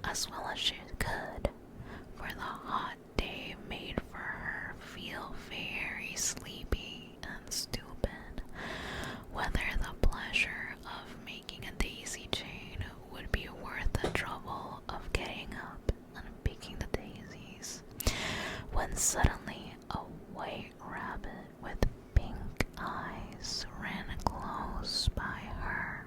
as well as she could, for the hot day made for her feel very sleepy and stupid. Whether the pleasure of making a daisy chain would be worth the trouble of getting up and picking the daisies, when suddenly a white rabbit with pink eyes ran close by her.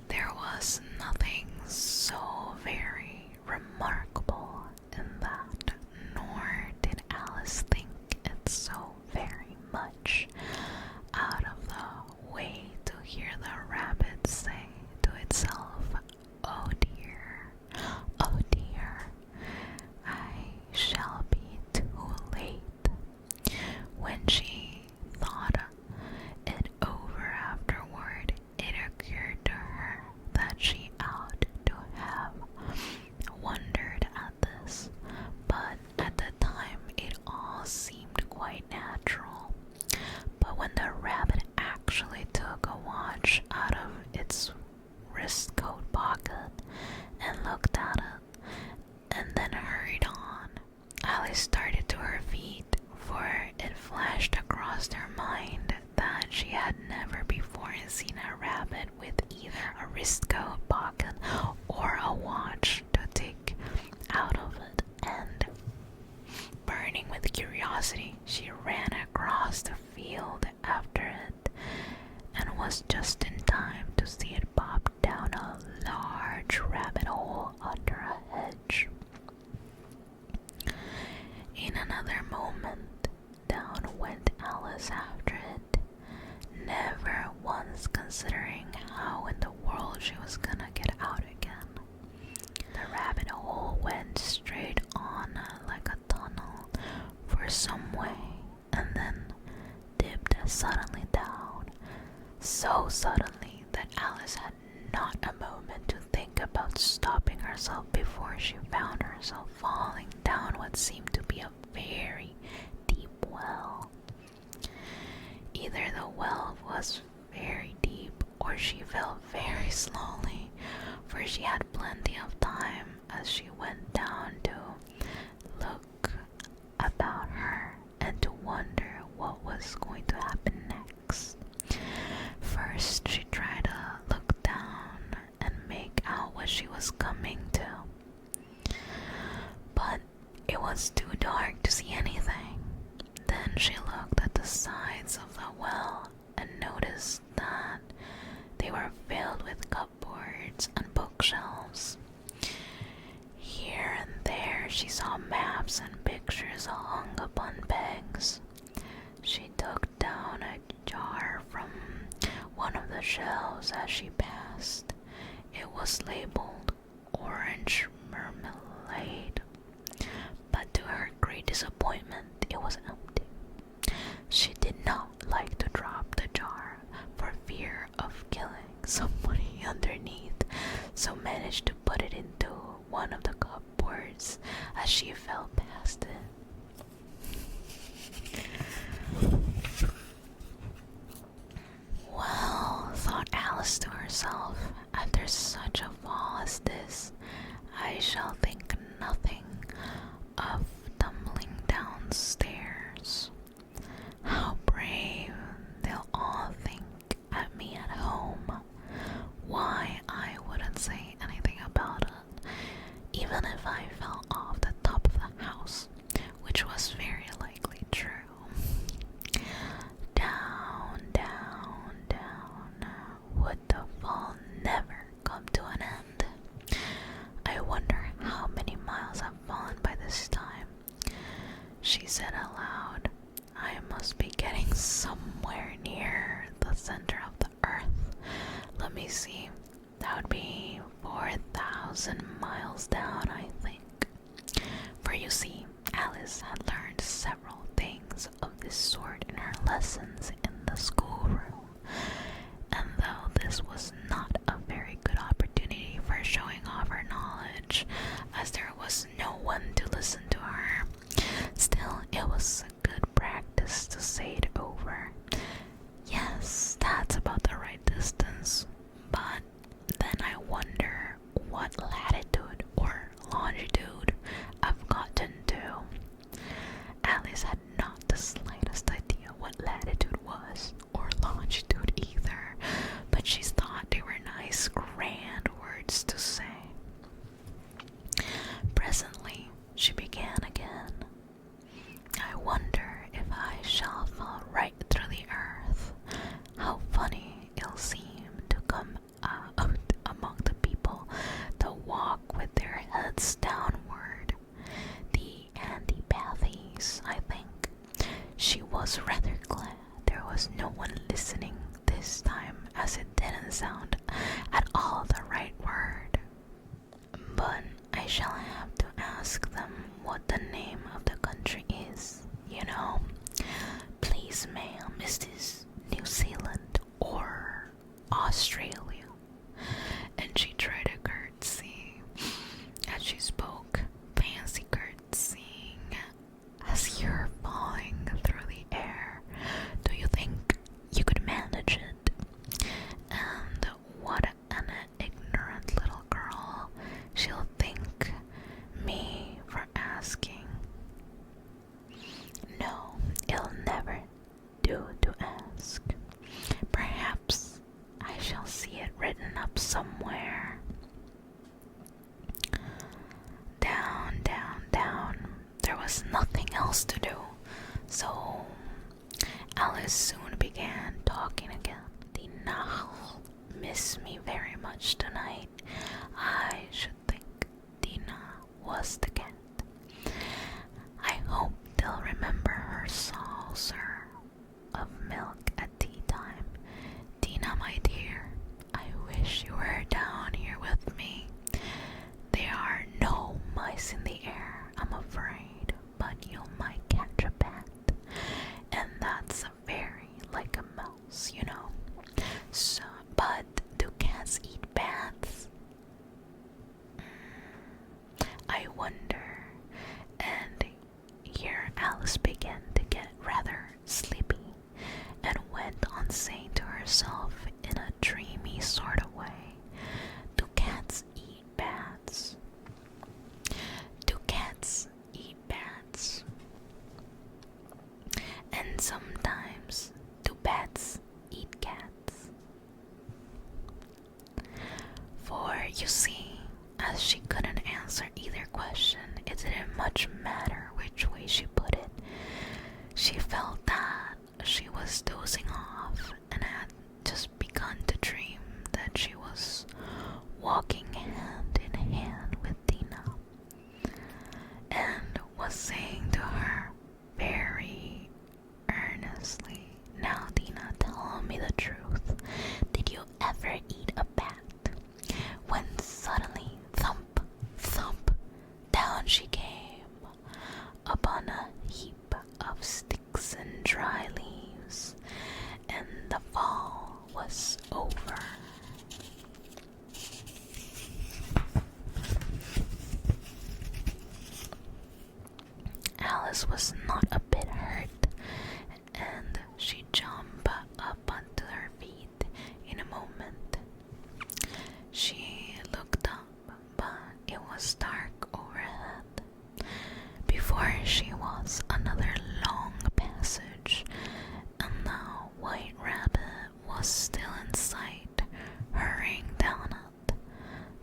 There was nothing so very remarkable in that, nor did Alice think it so very much out of the way to hear the rabbit say to itself, "Oh dear, oh dear, I shall be too late." When she thought it over afterward, it occurred to her that she ought to have wondered at this, but at the time it all seemed quite natural. But when the rabbit actually took a watch out of its wristcoat pocket and looked at it, and then hurried on, Alice started to her feet, for it flashed across her mind that she had never before seen a rabbit with either a wristcoat pocket or a watch to take out of it, and burning with curiosity, she ran across the field after it, and was just in time to see it pop down a large rabbit hole under a hedge. In another moment, down went Alice after it, never once considering how in the world she was gonna get out again. The rabbit hole went straight on like a tunnel for some way, and then dipped suddenly down, so suddenly that Alice had not a moment to think about stopping herself before she found herself falling down what seemed to be a very deep well. Either the well was very deep, or she fell very slowly, for she had plenty of time as she went down to look about her and to wonder what was going to happen next. First, she tried to look down and make out what she was coming to, but it was too dark to see anything. Then she looked at the sides of the well and noticed that they were filled with cupboards and bookshelves. Here and there she saw maps and pictures hung upon pegs. She took down a jar from one of the shelves as she passed. It was labeled orange marmalade, but to her great disappointment, it was empty. She did not like to drop the jar for fear of killing somebody underneath, so managed to put it into one of the cupboards as she fell past it. Well, thought Alice to herself, after such a fall as this, I shall think nothing of tumbling downstairs. How brave they'll all think at me at home. Why, I wouldn't say anything about it, even if I fell off the top of the house, which was very likely true. Down, down, down, would the fall never come to an end? I wonder how many miles I've fallen by this time, she said aloud. I must be getting somewhere near the center of the earth. Let me see, that would be 4,000 miles down, I think. For you see, Alice had learned several things of this sort in her lessons in the schoolroom, and though this was not a very good opportunity for showing off her knowledge, as there was no one to listen to her, still it was a good practice was rather glad there was no one listening this time, as it didn't sound at all the right word. But I shall have to ask them what the name of the country is, you know. Please, ma'am, is this New Zealand or Australia? And she tried a curtsy as she spoke, fancy curtsying as you're falling through the air. Do you think you could manage it? And what an ignorant little girl she'll think me for asking. No, it'll never do to ask. Perhaps I shall see it written up somewhere. Down, down, down. There was nothing else to do, so Alice soon began talking again. The Nahal miss me very much tonight. I should think Dina was the cat. I hope they'll remember her saucer of milk at tea time. Dina, my dear, I wish you were down here with me. There are no mice in the air, I'm afraid, but you might catch a bat, and that's very like a mouse, you know. So, but do cats eat bats? I wonder. And here Alice began to get rather sleepy, and went on saying to herself in a dreamy sort of way, do cats eat bats? Do cats eat bats? And sometimes do bats eat cats? For you see, as she couldn't answer either question, it didn't much matter which way she put it. She felt that she was dozing off and had just begun to dream that she was walking hand in hand with Dina, and was saying to her very earnestly, now Dina, tell me the truth. Did you ever eat a bat? When suddenly, thump, thump, down she came upon a heap of sticks and dry leaves, and the fall was over. Alice was not a bit hurt, and she jumped up onto her feet in a moment. She looked up, but it was dark overhead. Before she was another long passage, and the white rabbit was still in sight, hurrying down it.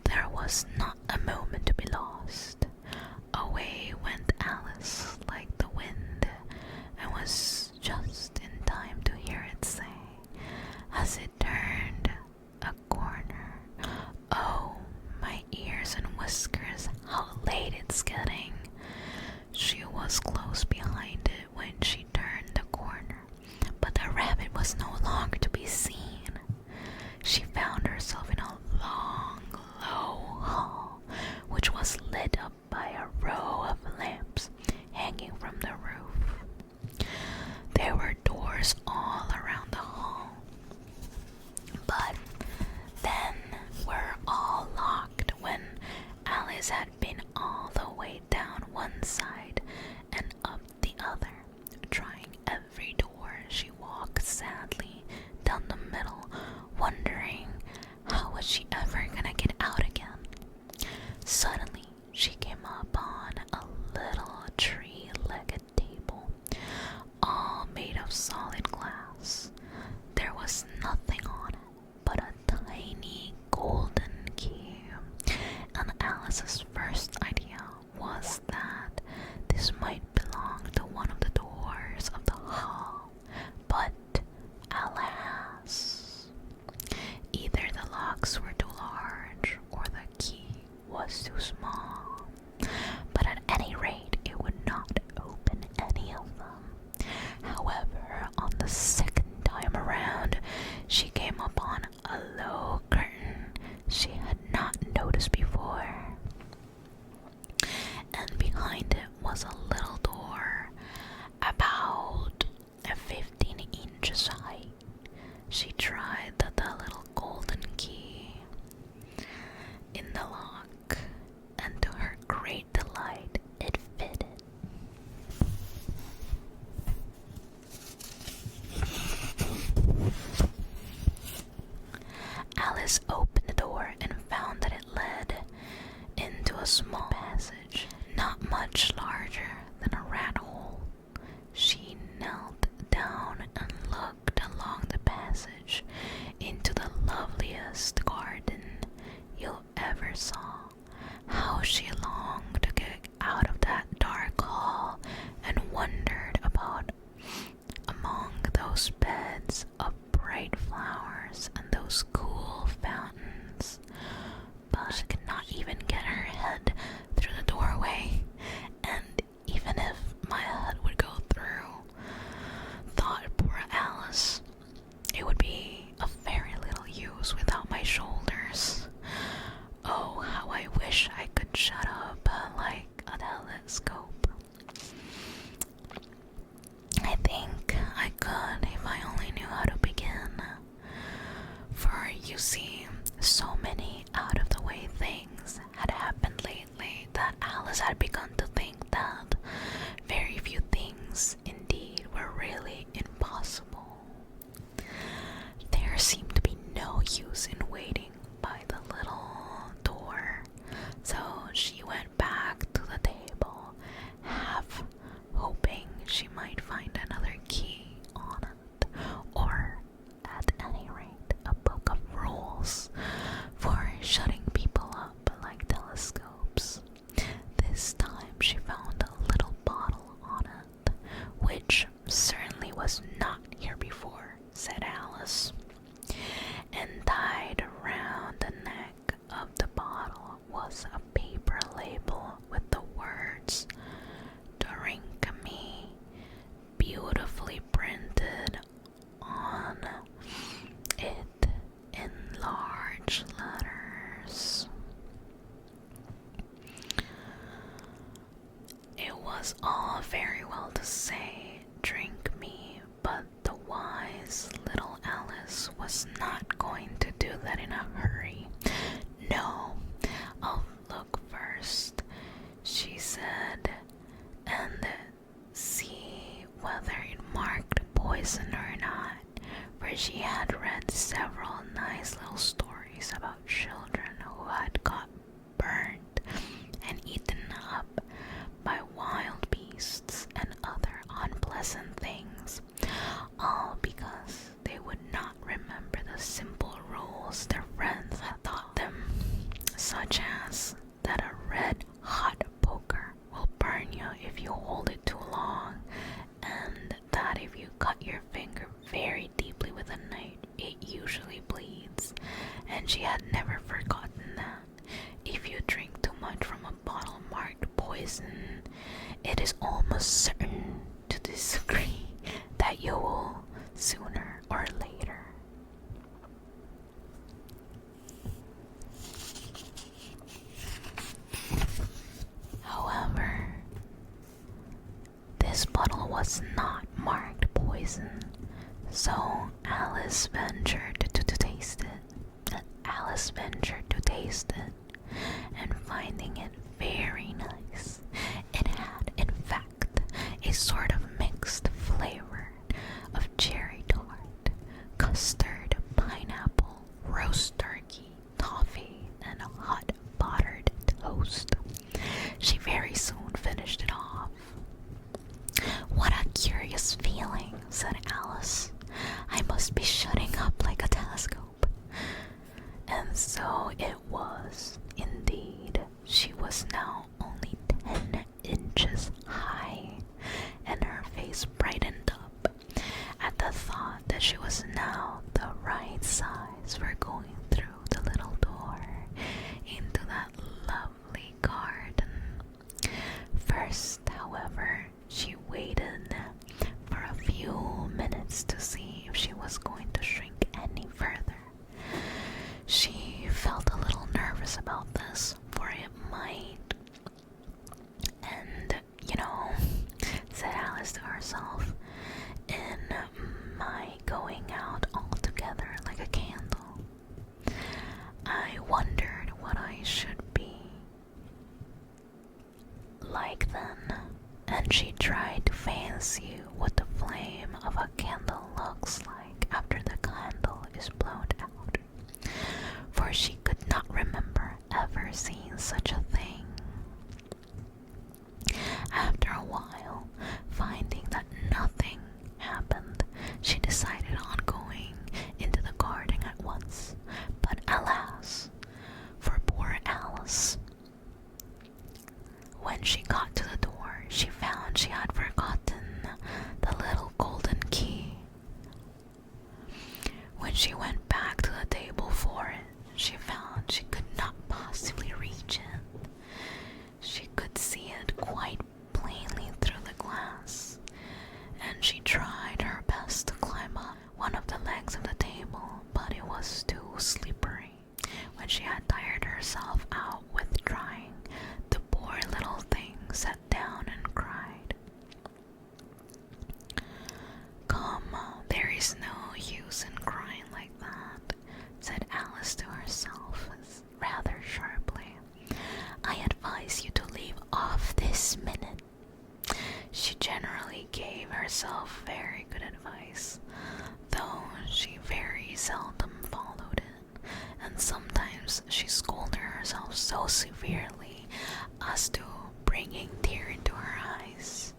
There was not a moment to be lost. Away went Alice like the wind, and was just in time to hear it say, as it turned a corner, oh, my ears and whiskers, how late it's getting. She was close behind it when she turned the corner, but the rabbit was no longer to be seen. She found herself in a long, low hall, which was lit up by a row of lamps hanging from the roof. There were doors all around the hall, but then were all locked when Alice had been all the way down one side and up the other, trying every door. She walked sadly down the middle, wondering how was she ever gonna get out again. Suddenly she came upon a little tree-legged table, all made of solid glass. There was nothing on it but a tiny golden key, and Alice's first idea was that this might belong to one of the doors of the hall. But alas, either the locks were too large or the key was too small. But at any rate, it would not open any of them. However, second time around, she came upon a low curtain she had not noticed before. And behind it was a little door, about 15 inches high. She tried the little golden key in the lock, and to her great delight, it fitted. Alice opened the door and found that it led into a small passage, not much larger than a rat hole. She knelt down and looked along the passage into the loveliest garden you ever saw. How she longed to get out of that dark hall and wandered about among those beds of bright flowers and those cool fountains. But she could not even get her head through the doorway, and even if my head would go through, thought poor Alice, it would be of very little use without my shoulders. Oh, how I wish I could shut up like a telescope. I think I could if I only knew how to begin. For you see, so many out-of-the-way things had happened lately that Alice had begun to think that very few things indeed were really impossible. There seemed to be no use in waiting by the little door, so she went back to the table, half hoping she might find another key on it, or at any rate a book of rules for shutting people up like telescopes. This time she found a little bottle on it, which certainly was not here before, said Alice. And tied around the neck of the bottle was a paper label with the words "Drink Me" beautifully printed on it in large letters. It was all very well to say, "Drink me," but the wise little Alice was not going to do that in a hurry. "No, I'll look first," she said, "and see whether it marked poison or not," for she had read several nice little stories about children who had got burned and eaten up by wild beasts and other unpleasant things, all because they would not remember the simple rules their friends had taught them, such as that a red hot poker will burn you if you hold it too long, and that if you cut your finger very deeply with a knife, it usually bleeds. And she had never forgotten that if you drink too much from a bottle marked poison, it is almost certain to disagree that you will sooner or later. However, this bottle was not marked poison, so Alice ventured to taste it. Alice ventured to taste it, and finding it very nice, it had in fact a sort of mixed flavor of cherry tart, custard, pineapple, roast turkey, toffee, and hot buttered toast. She very soon finished it off. "What a curious feeling," said Alice. "I must be shutting up like a telescope." And so it was, indeed. She was now only 10 inches high, and her face brightened up at the thought that she was now the right size for going through the little door into that lovely garden. First, however, she waited for a few minutes minutes to see if she was going to shrink any further. She felt a little nervous about this, for it might. And, said Alice to herself, in my going out altogether like a candle, I wondered what I should be like then. And she tried to fancy what the flame of a candle looks like after the candle is blown out, for she could not remember ever seeing such a thing. After a while, finding that nothing happened, she decided on going into the garden at once. But alas, for poor Alice, when she got to the door, she found she had forgotten the little golden key. When she went back to the table for it, she found she could not possibly reach it. She could see it quite plainly through the glass, and she tried her best to climb up one of the legs of the table, but it was too slippery. When she had tired herself out with trying, the poor little thing sat down and cried. "Come, there is no use in crying like that," said Alice to herself rather sharply. "I advise you to leave off this minute." She generally gave herself very good advice, though she very seldom followed it, and sometimes she scolded herself so severely as to bringing tears into her eyes.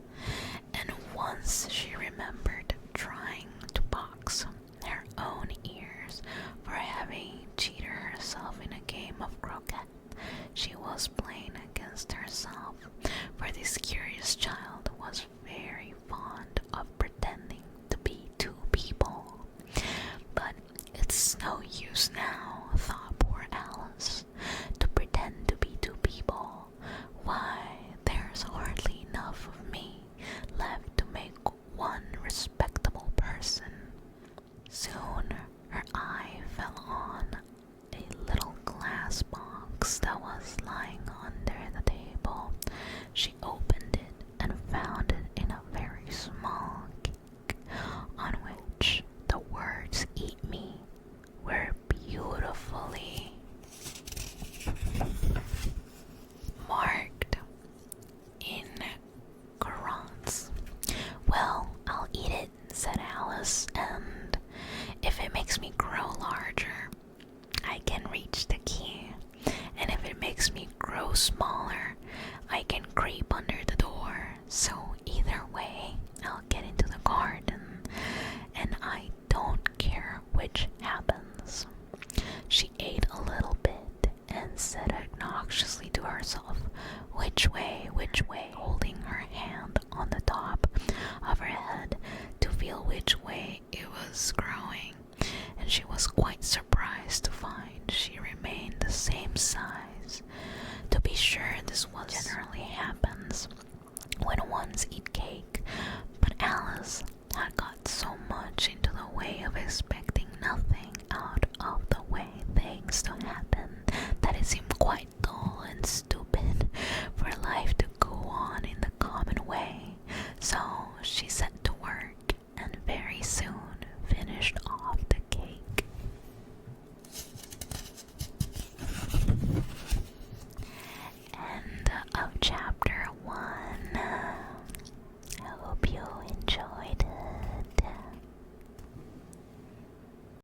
And once she remembered trying to box her own ears for having cheated herself in a game of croquet she was playing against herself, for this curious child was very fond of pretending to be two people. But it's no use now.